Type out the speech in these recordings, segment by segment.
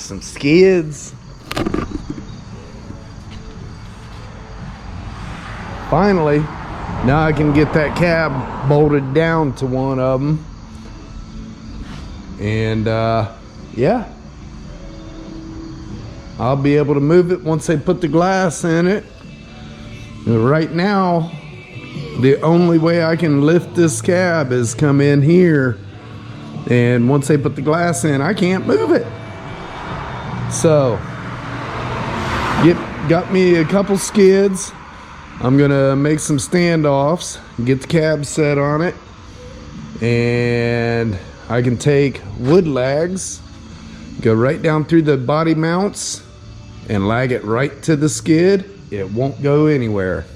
some skids. Finally, now I can get that cab bolted down to one of them. And yeah, I'll be able to move it once they put the glass in it. Right now, the only way I can lift this cab is come in here, and once they put the glass in, I can't move it. So got me a couple skids. I'm gonna make some standoffs, get the cab set on it, and I can take wood lags, go right down through the body mounts and lag it right to the skid. It won't go anywhere.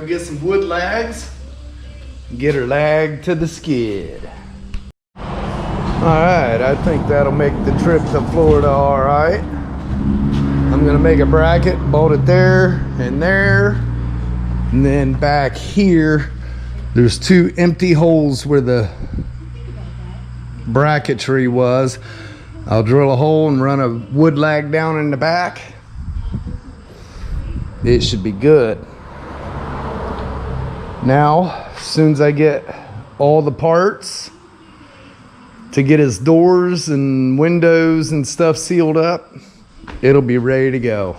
gonna get some wood lags, get her lagged to the skid. Alright, I think that'll make the trip to Florida alright. I'm gonna make a bracket, bolt it there, and then back here, there's 2 empty holes where the bracketry was. I'll drill a hole and run a wood lag down in the back. It should be good. Now, as soon as I get all the parts to get his doors and windows and stuff sealed up, it'll be ready to go.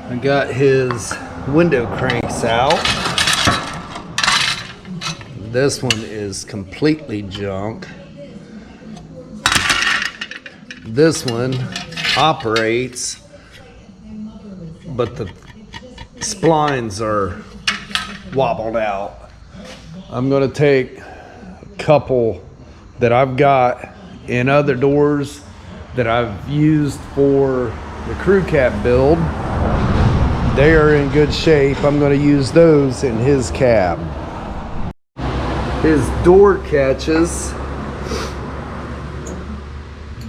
I got his window cranks out. This one is completely junk. This one operates, but the splines are wobbled out. I'm gonna take a couple that I've got in other doors that I've used for the crew cab build. They are in good shape. I'm going to use those in his cab. His door catches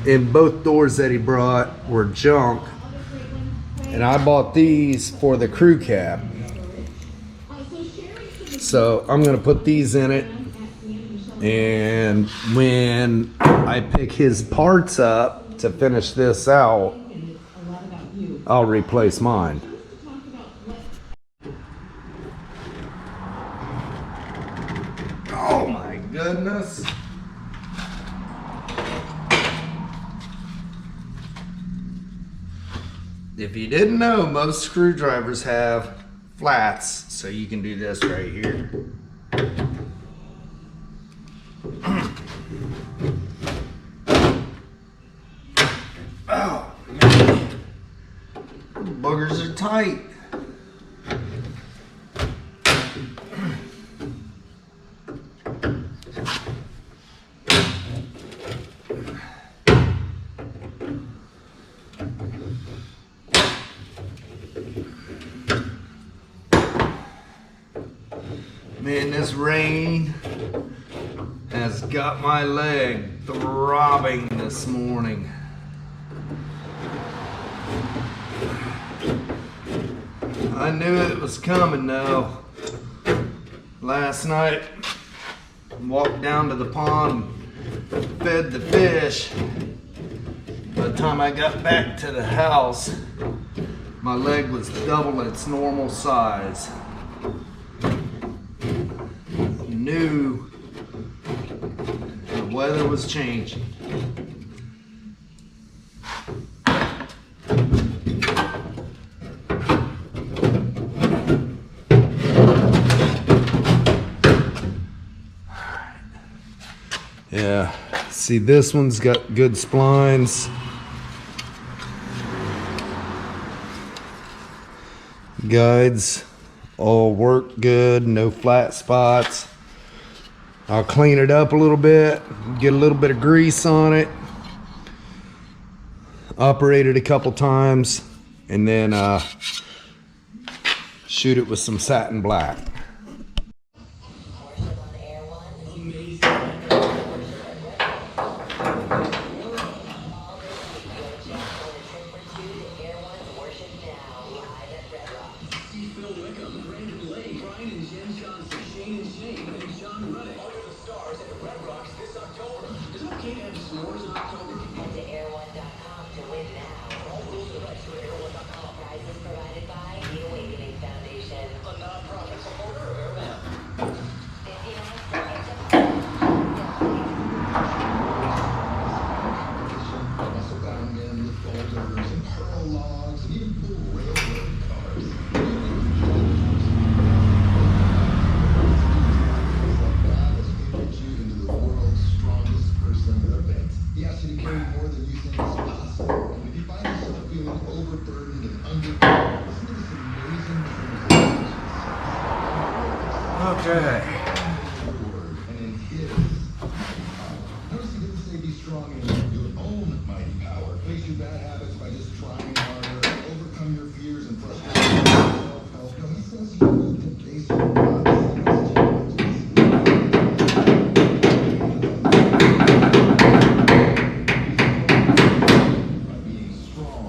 in both doors that he brought were junk, and I bought these for the crew cab. So I'm going to put these in it, and when I pick his parts up to finish this out, I'll replace mine. Oh my goodness. If you didn't know, most screwdrivers have flats, so you can do this right here. Oh, man. Boogers are tight. Man, this rain has got my leg throbbing this morning. I knew it was coming though. Last night, walked down to the pond, fed the fish. By the time I got back to the house, my leg was double its normal size. Knew the weather was changing. Yeah, see, this one's got good splines. Guides all work good, no flat spots. I'll clean it up a little bit, get a little bit of grease on it, operate it a couple times, and then shoot it with some satin black. He asked you to carry more than you think is possible. And if you find Okay. Notice you didn't say be strong in your own mighty power. Face your bad habits by just trying harder. Overcome your fears and frustrations. Self-help. No, he says you need to base your confidence by being strong.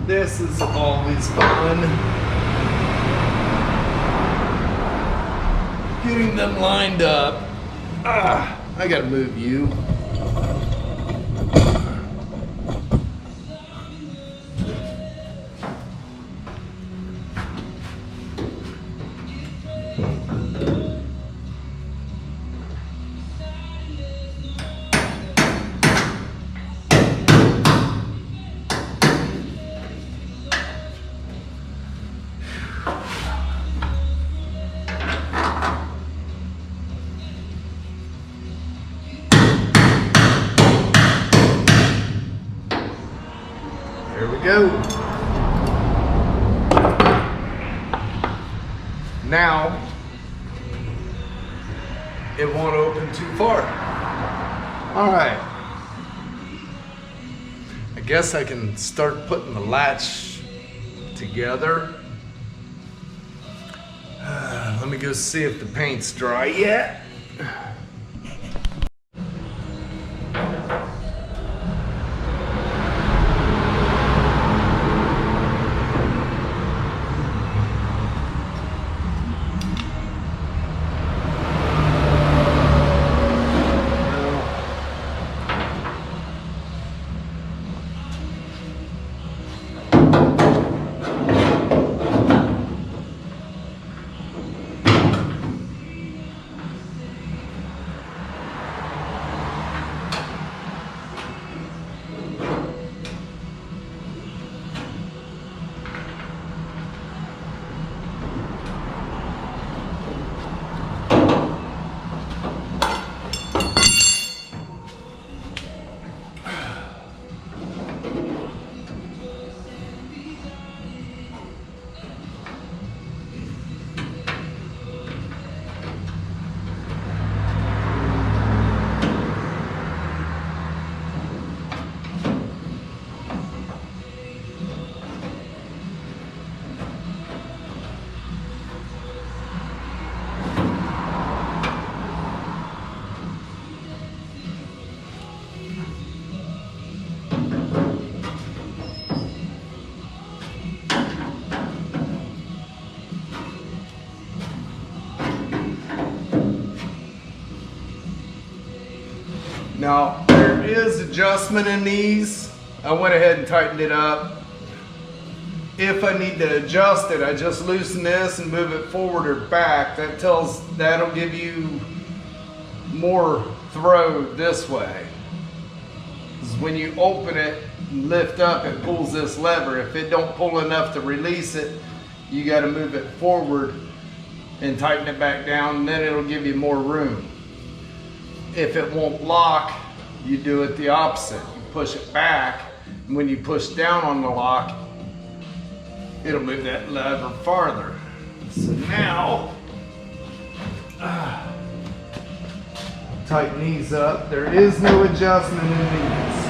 This is always fun. Getting them lined up. I gotta move you. There we go. Now, it won't open too far. All right. I guess I can start putting the latch together. Let me go see if the paint's dry yet. Now, there is adjustment in these. I went ahead and tightened it up. If I need to adjust it, I just loosen this and move it forward or back. That'll give you more throw this way. Because when you open it and lift up, it pulls this lever. If it don't pull enough to release it, you got to move it forward and tighten it back down, and then it'll give you more room. If it won't lock, you do it the opposite. You push it back, and when you push down on the lock, it'll move that lever farther. So now, tighten these up. There is no adjustment in these.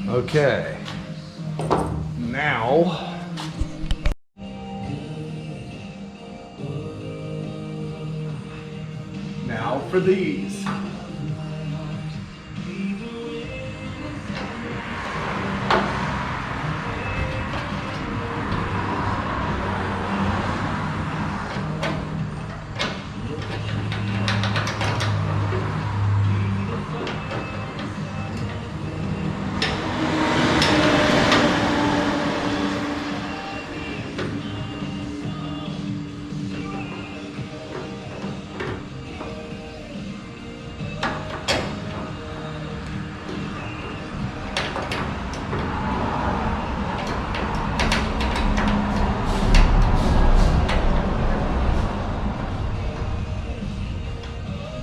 Okay, now for these.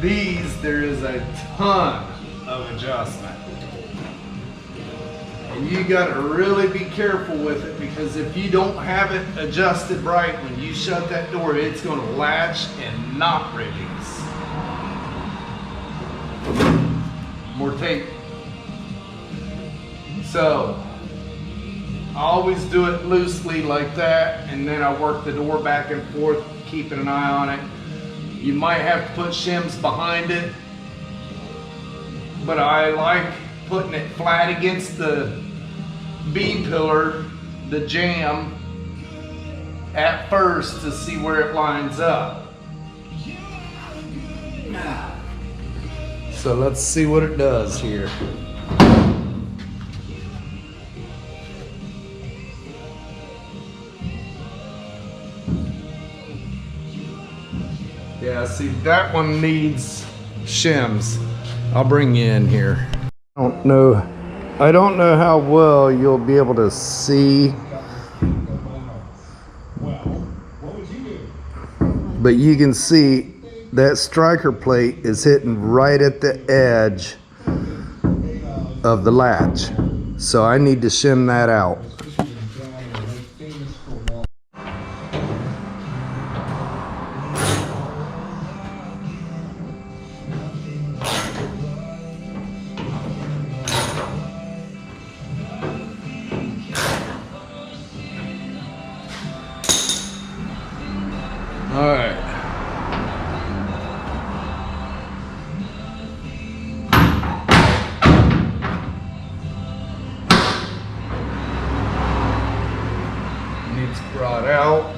These, there is a ton of adjustment. And you gotta really be careful with it, because if you don't have it adjusted right, when you shut that door, it's gonna latch and not release. More tape. So, I always do it loosely like that, and then I work the door back and forth, keeping an eye on it. You might have to put shims behind it, but I like putting it flat against the B-pillar, the jamb, at first to see where it lines up. So let's see what it does here. Yeah, see, that one needs shims. I'll bring you in here. I don't know how well you'll be able to see, but you can see that striker plate is hitting right at the edge of the latch. So I need to shim that out. All right. Needs brought out.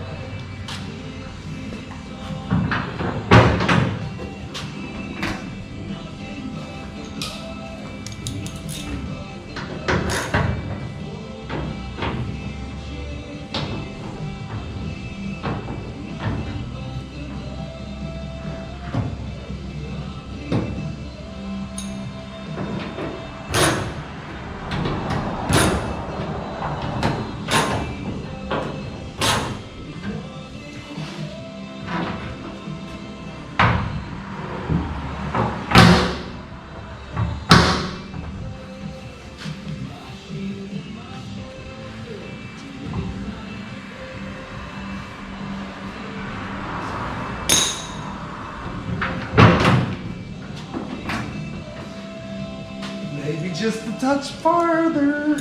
Maybe just a touch farther.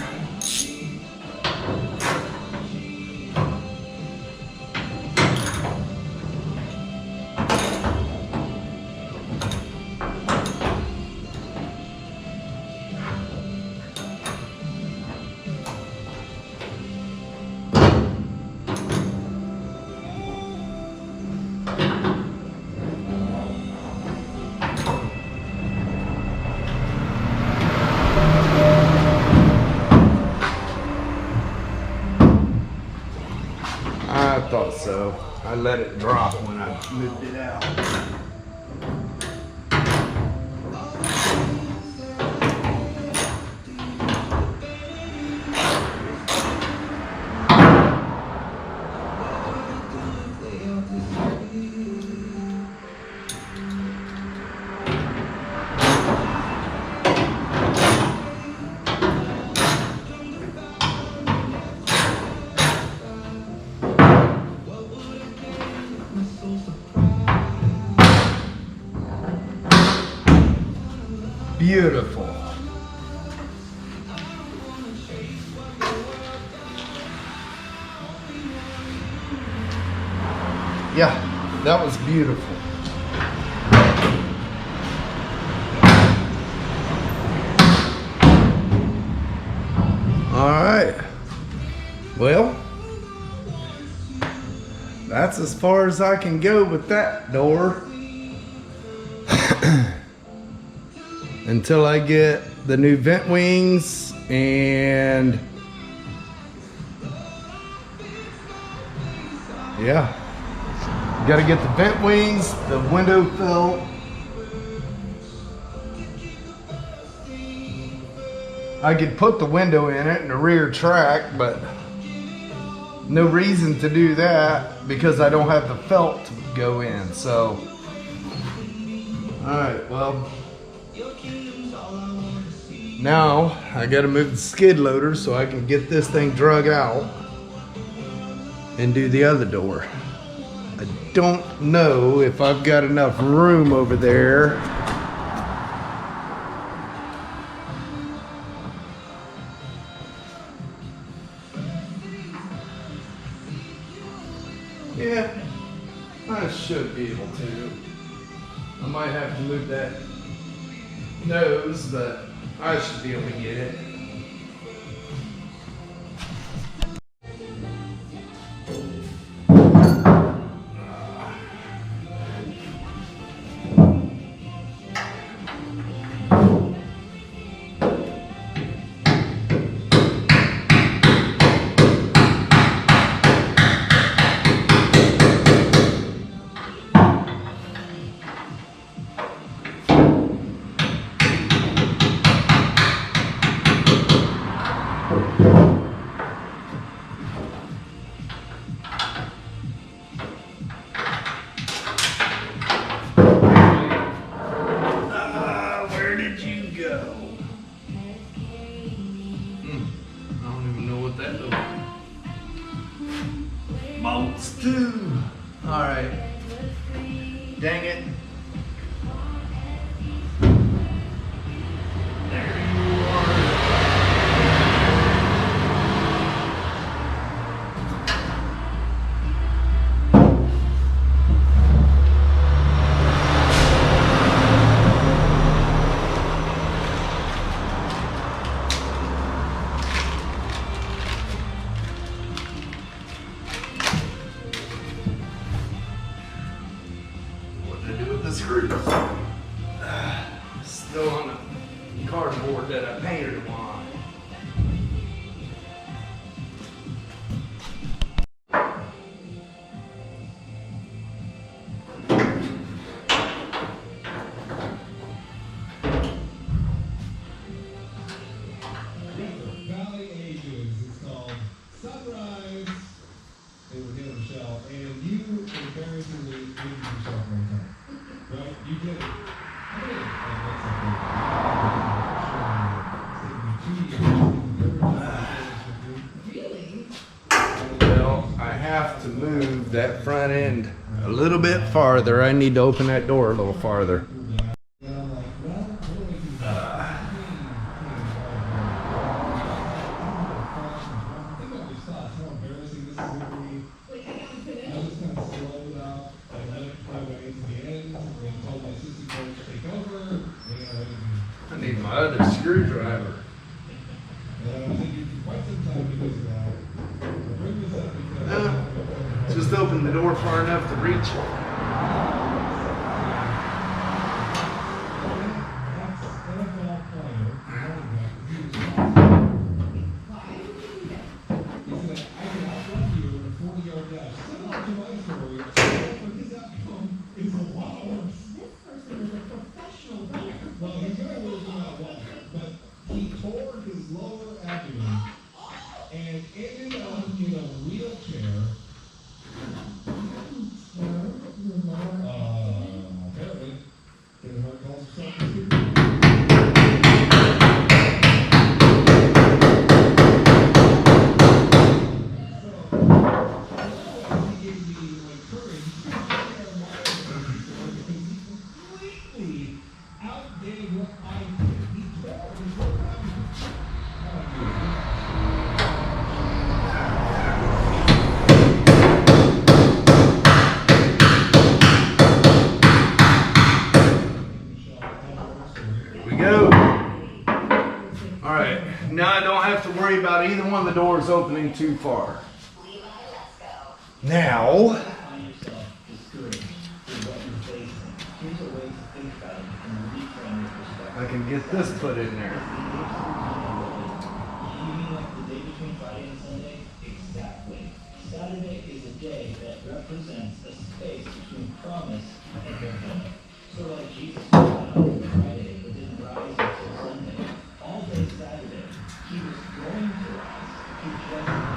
I thought so. I let it drop when I moved it out. Beautiful. Yeah, that was beautiful. Well, that's as far as I can go with that door. Until I get the new vent wings and yeah, got to get the vent wings, the window felt. I could put the window in it in the rear track, but no reason to do that because I don't have the felt to go in. So, all right, well, now I got to move the skid loader so I can get this thing drug out and do the other door. I don't know if I've got enough room over there. Yeah, I should be able to. I might have to move that nose, but I should be able to get it. Where did you go? I don't even know what that is. Bolts too. All right. Dang it. There you are. Screws. Still on the cardboard that I painted them on. Valley Ages. It's called Sunrise. They were Neil Michelle, and you embarrassingly injured yourself one time. Right? You did it. Really? Well, I have to move that front end a little bit farther. I need to open that door a little farther. I need my other screwdriver. Just open the door far enough to reach it. And ended up in a wheelchair. Apparently, getting hard calls for something. So, he gave me like courage to share my because he completely outdid what I did. He tore his whole body. the door's opening too far. Now, I can get this put in there. You mean like the day between Friday and Sunday? Exactly. Saturday is a day that represents a space between promise and fulfillment. So like Jesus was out on Friday but didn't rise until Sunday. All day Saturday, he was going to rise. He just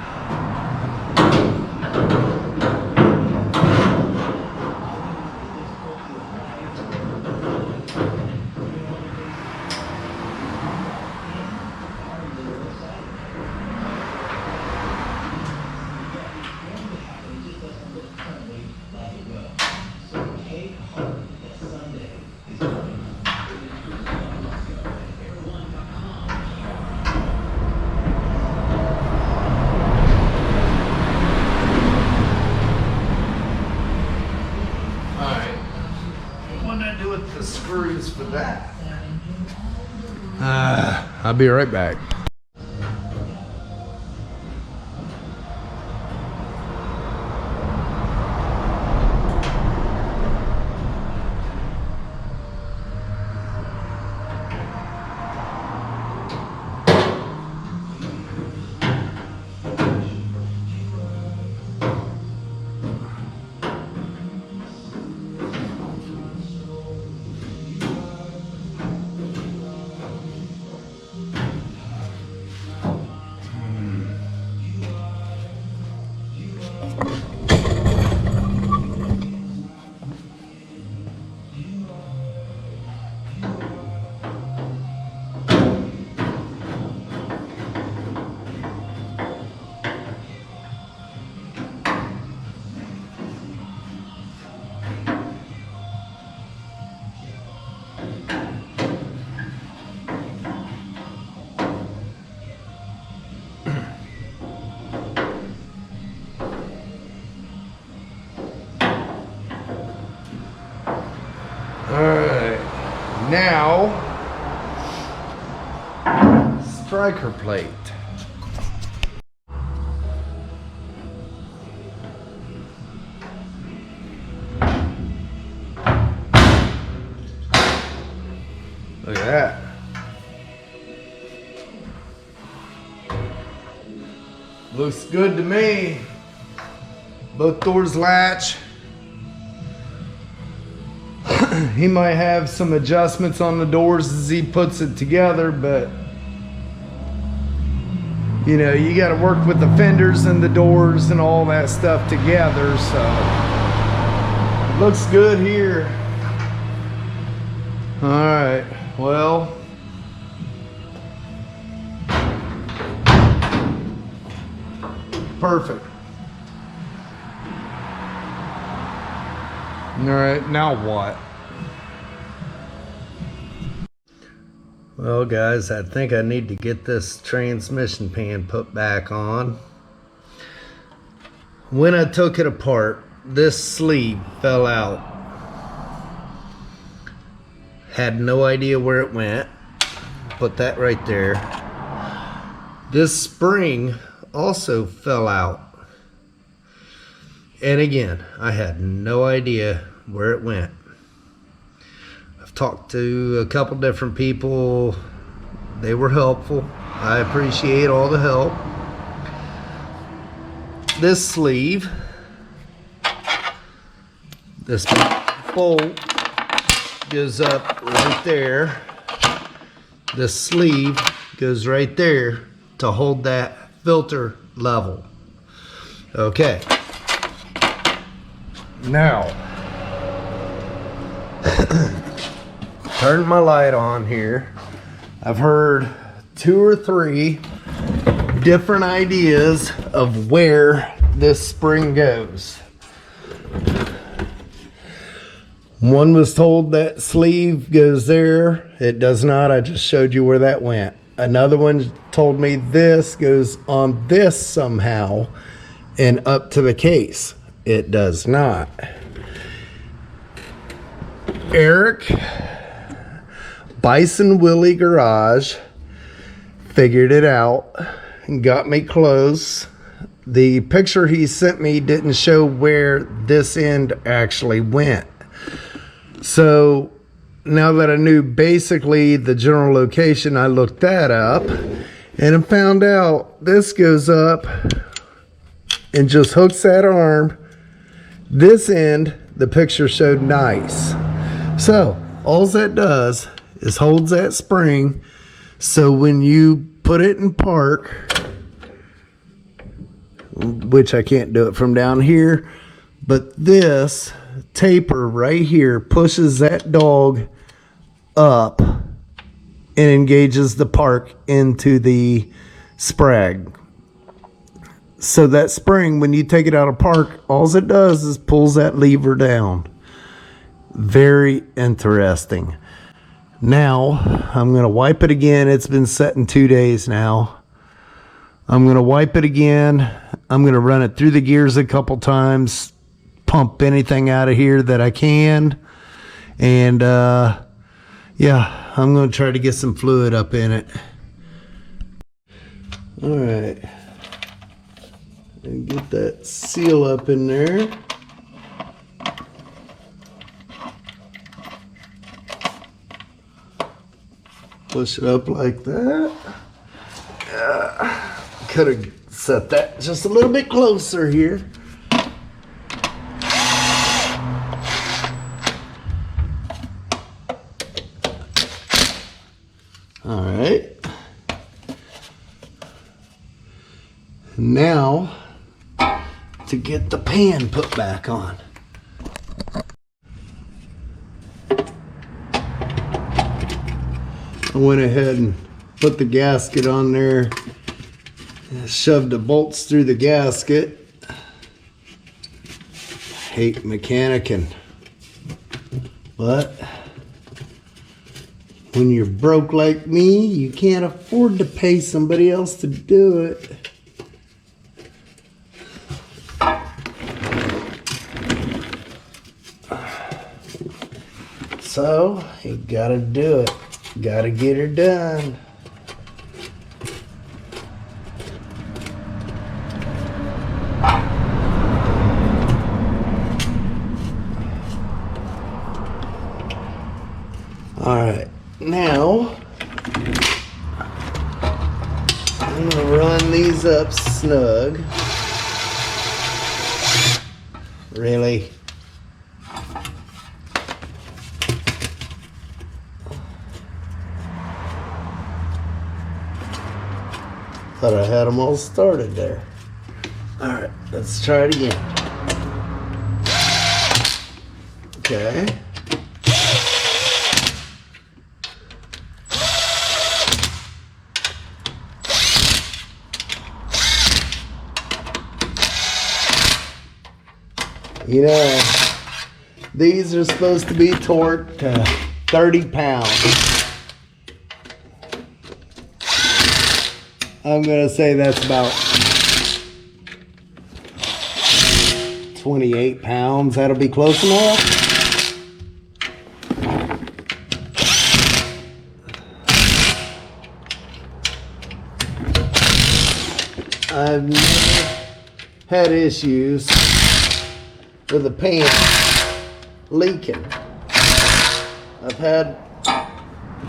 The screws for that. I'll be right back. Alright, now striker plate. Look at that. Looks good to me. Both doors latch. He might have some adjustments on the doors as he puts it together, but you know, you got to work with the fenders and the doors and all that stuff together. So looks good here. All right, well, perfect. All right, now what? Well, guys, I think I need to get this transmission pan put back on. When I took it apart, this sleeve fell out. Had no idea where it went. Put that right there. This spring also fell out. And again, I had no idea where it went. I've talked to a couple different people. They were helpful. I appreciate all the help. This sleeve, this bolt goes up right there. This sleeve goes right there to hold that filter level. Okay. Now, turn my light on here. I've heard 2 or 3 different ideas of where this spring goes. One was told that sleeve goes there. It does not. I just showed you where that went. Another one told me this goes on this somehow and up to the case. It does not. Eric, Bison Willie Garage, figured it out, and got me close. The picture he sent me didn't show where this end actually went. So now that I knew basically the general location, I looked that up and I found out this goes up and just hooks that arm. This end, the picture showed nice. So all that does is holds that spring. So when you put it in park, which I can't do it from down here, but this taper right here pushes that dog up and engages the park into the sprag. So that spring, when you take it out of park, all it does is pulls that lever down. Very interesting. Now, I'm going to wipe it again. It's been set in 2 days now. I'm going to wipe it again. I'm going to run it through the gears a couple times, pump anything out of here that I can. And, yeah, I'm going to try to get some fluid up in it. All right. And get that seal up in there. Push it up like that. Could have set that just a little bit closer here. All right. Now to get the pan put back on. I went ahead and put the gasket on there, shoved the bolts through the gasket. Hate mechanicking, but when you're broke like me, you can't afford to pay somebody else to do it. So you gotta do it. Gotta get her done. All right, now I'm gonna run these up snug. Really? Thought I had them all started there. All right, let's try it again. Okay. You know, these are supposed to be torqued to 30 pounds. I'm going to say that's about 28 pounds. That'll be close enough. I've never had issues with the pan leaking. I've had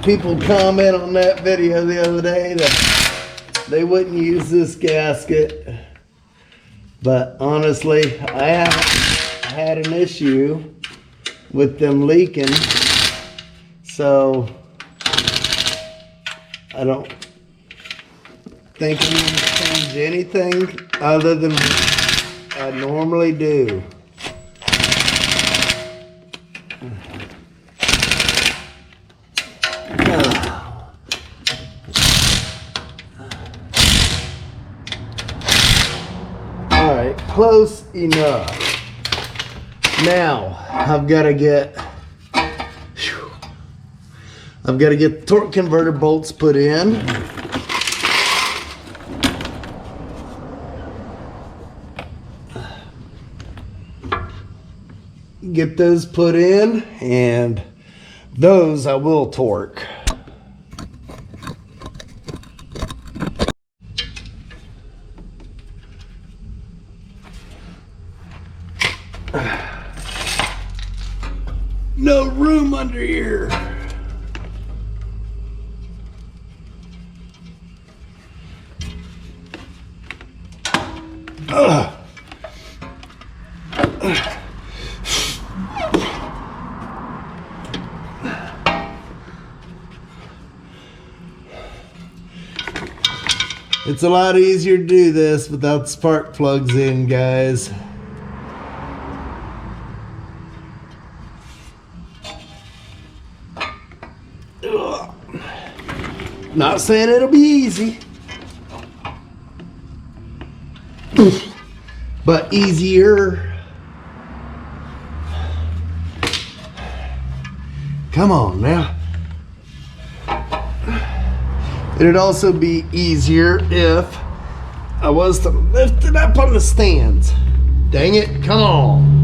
people comment on that video the other day that they wouldn't use this gasket, but honestly, I haven't had an issue with them leaking, so I don't think I'm going to change anything other than I normally do. Close enough. Now I've got to get the torque converter bolts put in. Get those put in, and those I will torque. No room under here. It's a lot easier to do this without spark plugs in, guys. Ugh. Not saying it'll be easy, but easier. Come on now. It'd also be easier if I was to lift it up on the stands. Dang it, come on.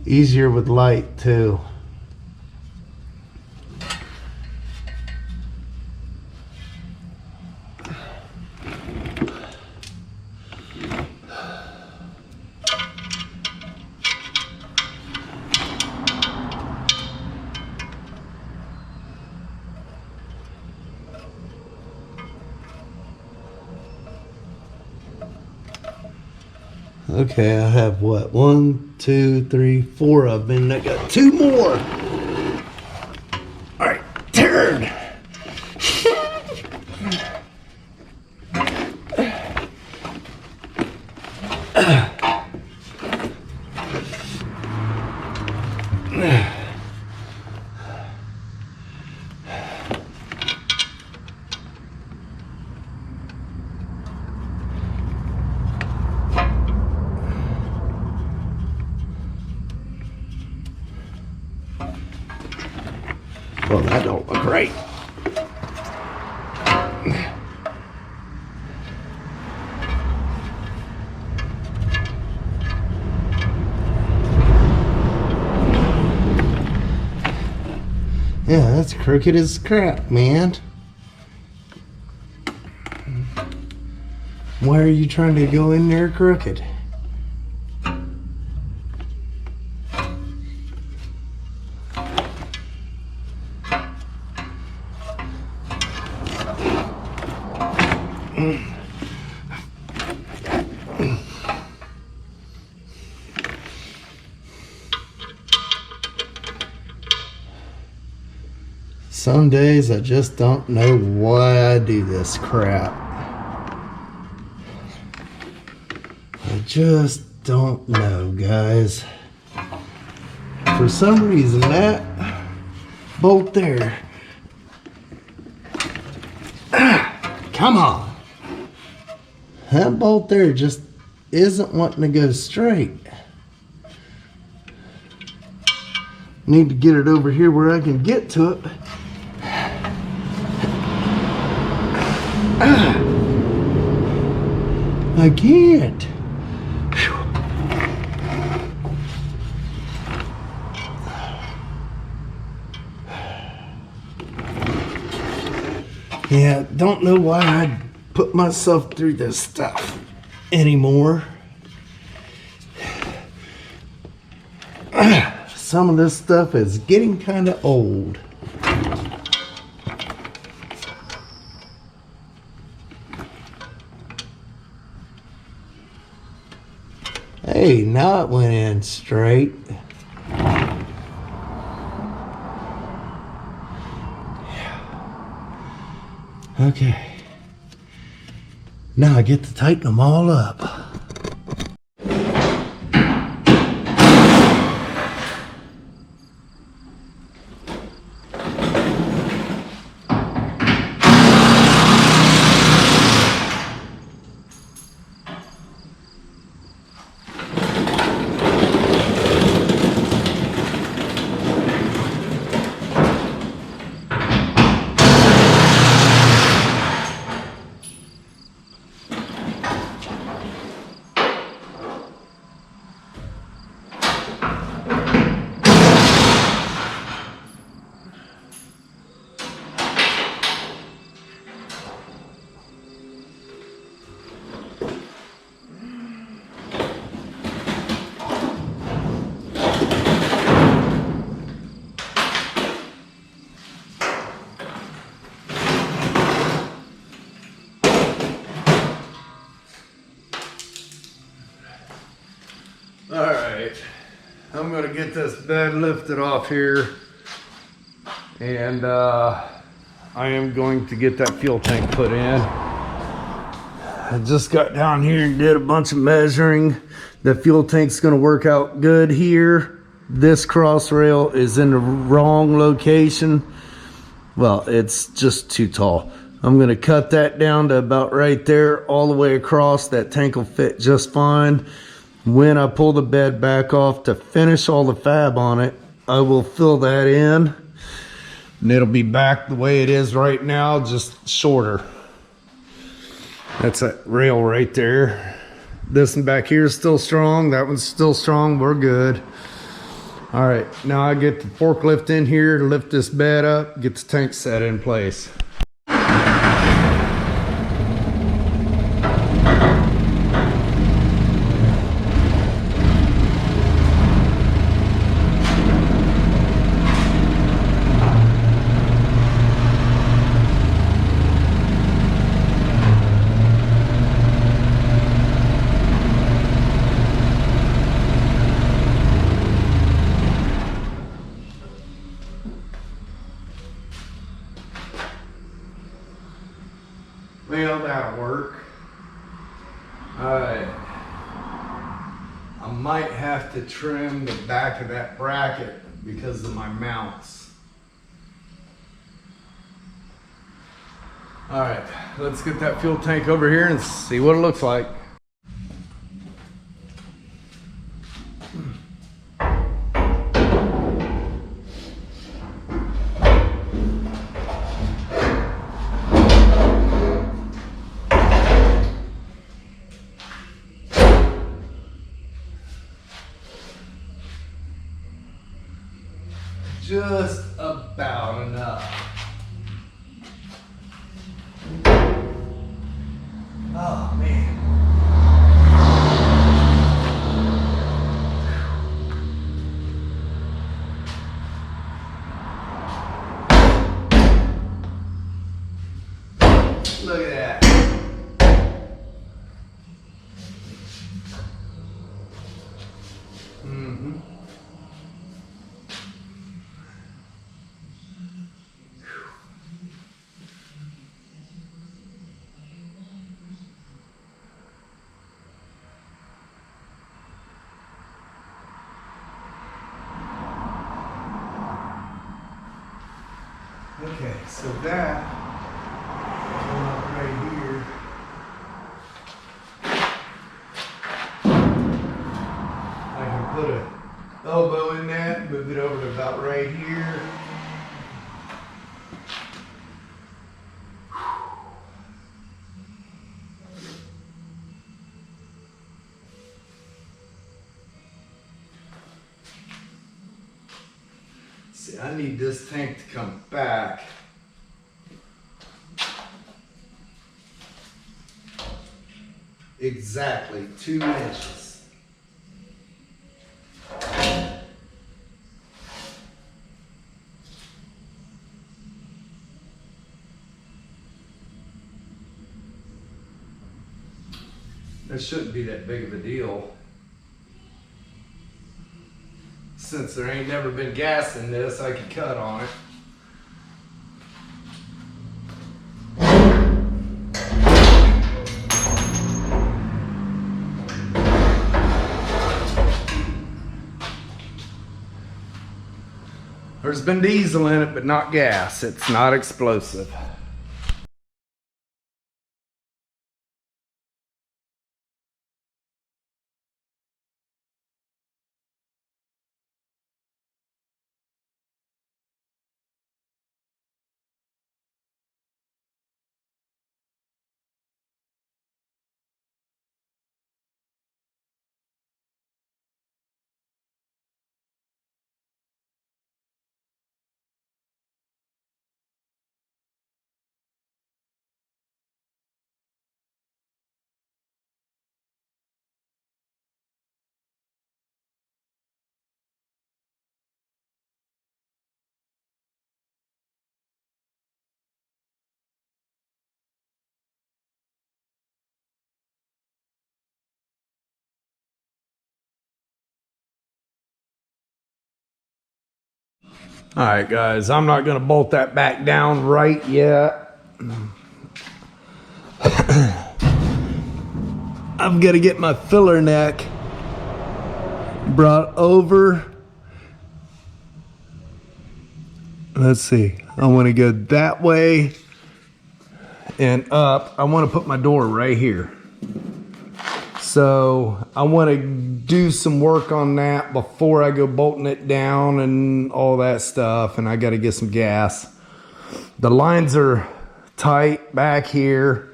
Easier with light too. Okay, I have what? 1, 2, 3, 4 of them. I got 2 more. All right, turn. Well, that don't look right. Yeah, that's crooked as crap, man. Why are you trying to go in there crooked? Some days I just don't know why I do this crap. I just don't know, guys. For some reason, that bolt there. Come on. That bolt there just isn't wanting to go straight. Need to get it over here where I can get to it. I can't. Whew. Yeah, don't know why I put myself through this stuff anymore. Some of this stuff is getting kind of old. Hey, now it went in straight. Okay. Now I get to tighten them all up. right, I'm gonna get this bed lifted off here, and I am going to get that fuel tank put in. I just got down here and did a bunch of measuring. The fuel tank's gonna work out good here. This cross rail is in the wrong location. Well, it's just too tall. I'm gonna cut that down to about right there, all the way across. That tank will fit just fine. When I pull the bed back off to finish all the fab on it, I will fill that in, and it'll be back the way it is right now, just shorter. That's that rail right there. This one back here is still strong. That one's still strong. We're good. All right, now I get the forklift in here to lift this bed up, get the tank set in place. Well, that'll work. Alright. I might have to trim the back of that bracket because of my mounts. Alright, let's get that fuel tank over here and see what it looks like. Just about enough. Oh man. Look at that. Mm-hmm. Okay, so that one up right here. I can put a elbow in that, move it over to about right here. See, I need this tank to come back. Exactly 2 inches. That shouldn't be that big of a deal. Since there ain't never been gas in this, I could cut on it. There's been diesel in it, but not gas. It's not explosive. All right, guys, I'm not gonna bolt that back down right yet. I've got to get my filler neck brought over. Let's see, I want to go that way and up. I want to put my door right here. So I want to do some work on that before I go bolting it down and all that stuff. And I got to get some gas. The lines are tight back here.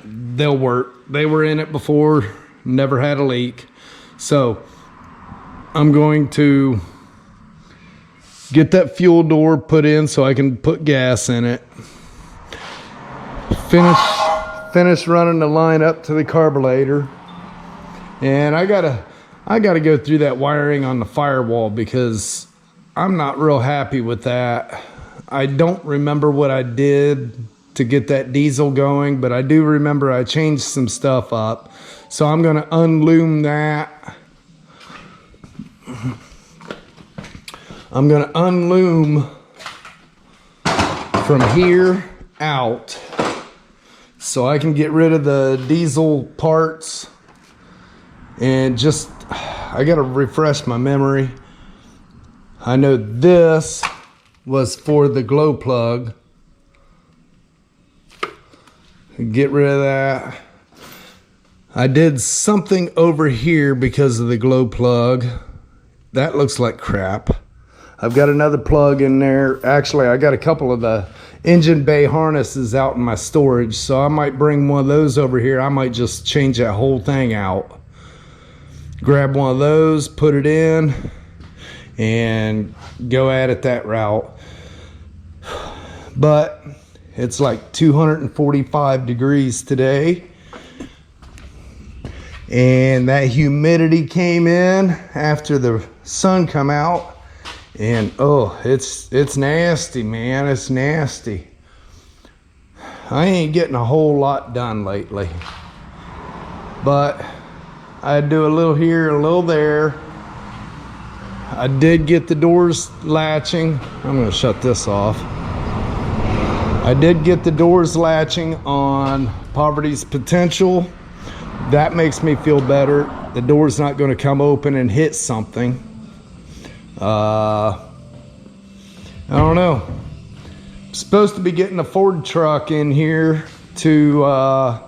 They'll work. They were in it before, never had a leak. So I'm going to get that fuel door put in so I can put gas in it. Finish running the line up to the carburetor. And I gotta go through that wiring on the firewall because I'm not real happy with that. I don't remember what I did to get that diesel going, but I do remember I changed some stuff up. So I'm gonna unloom that. I'm gonna unloom from here out so I can get rid of the diesel parts and just, I gotta refresh my memory. I know this was for the glow plug. Get rid of that. I did something over here because of the glow plug. That looks like crap. I've got another plug in there. Actually, I got a couple of the engine bay harnesses out in my storage, so I might bring one of those over here. I might just change that whole thing out. Grab one of those, put it in, and go at it that route. But it's like 245 degrees today. And that humidity came in after the sun come out. And oh, it's nasty, man. It's nasty. I ain't getting a whole lot done lately. But I do a little here, a little there. I did get the doors latching. I'm gonna shut this off. I did get the doors latching on Poverty's Potential. That makes me feel better. The door's not gonna come open and hit something. I don't know. I'm supposed to be getting a Ford truck in here to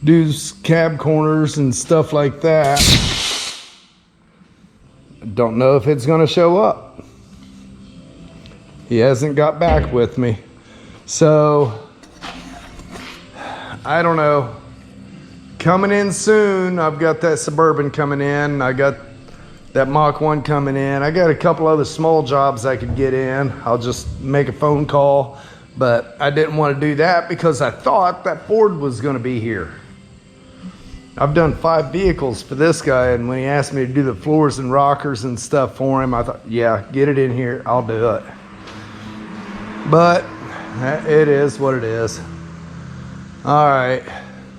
do cab corners and stuff like that. Don't know if it's gonna show up. He hasn't got back with me. So, I don't know. Coming in soon. I've got that Suburban coming in. I got that Mach 1 coming in. I got a couple other small jobs I could get in. I'll just make a phone call. But I didn't want to do that because I thought that Ford was going to be here. I've done 5 vehicles for this guy, and when he asked me to do the floors and rockers and stuff for him, I thought, yeah, get it in here. I'll do it. But it is what it is. All right.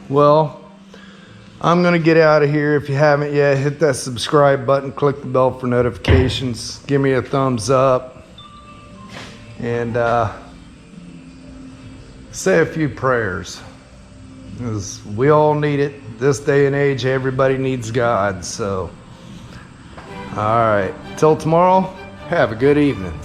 Well, I'm gonna get out of here. If you haven't yet, hit that subscribe button, click the bell for notifications, give me a thumbs up, and say a few prayers, because we all need it. This day and age, everybody needs God. So all right, till tomorrow, have a good evening.